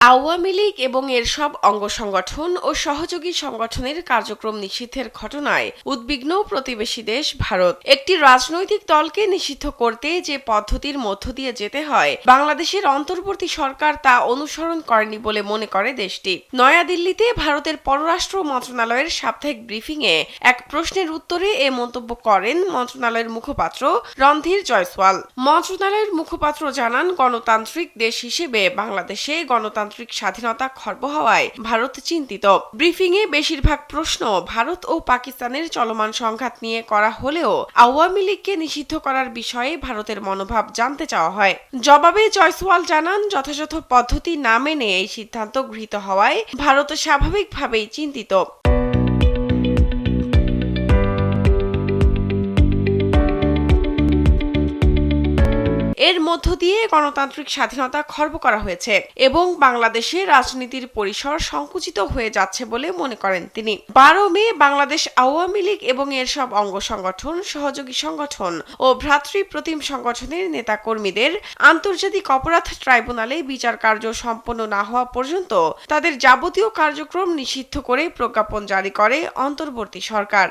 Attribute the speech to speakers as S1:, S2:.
S1: আওয়ামী লীগ এবং এর সব অঙ্গ সংগঠন ও সহযোগী সংগঠনের কার্যক্রম নিষিদ্ধের ঘটনায় উদ্বিগ্ন প্রতিবেশী দেশ ভারত। একটি রাজনৈতিক দলকে নিষিদ্ধ করতে যে পদ্ধতির মধ্য দিয়ে যেতে হয়, বাংলাদেশের অন্তর্বর্তী সরকার তা অনুসরণ করেনি বলে মনে করে দেশটি। নয়াদিল্লিতে ভারতের পররাষ্ট্র মন্ত্রণালয়ের সাপ্তাহিক ব্রিফিংয়ে এক প্রশ্নের উত্তরে এ মন্তব্য করেন মন্ত্রণালয়ের মুখপাত্র রণধীর জয়সওয়াল। মন্ত্রণালয়ের মুখপাত্র জানান, গণতান্ত্রিক দেশ হিসেবে বাংলাদেশে গণতান্ত্রিক স্বাধীনতা খর্ব হওয়ায় ভারত চিন্তিত। ব্রিফিংয়ে বেশিরভাগ প্রশ্ন ভারত ও পাকিস্তানের চলমান সংঘাত নিয়ে করা হলেও আওয়ামী লীগকে নিষিদ্ধ করার বিষয়ে ভারতের মনোভাব জানতে চাওয়া হয়। জবাবে জয়সওয়াল জানান, যথাযথ পদ্ধতি না মেনে এই সিদ্ধান্ত গৃহীত হওয়ায় ভারত স্বাভাবিকভাবেই চিন্তিত। এর মধ্য দিয়ে গণতান্ত্রিক স্বাধীনতা খর্ব করা হয়েছে এবং বাংলাদেশের রাজনীতির পরিসর সংকুচিত হয়ে যাচ্ছে বলে মনে করেন তিনি। 12 মে বাংলাদেশ আওয়ামী লীগ এবং এর সব অঙ্গ সংগঠন, সহযোগী সংগঠন ও ভ্রাতৃপ্রতিম সংগঠনের নেতাকর্মীদের আন্তর্জাতিক অপরাধ ট্রাইব্যুনালে বিচার কার্য সম্পন্ন না হওয়া পর্যন্ত তাদের যাবতীয় কার্যক্রম নিষিদ্ধ করে প্রজ্ঞাপন জারি করে অন্তর্বর্তী সরকার।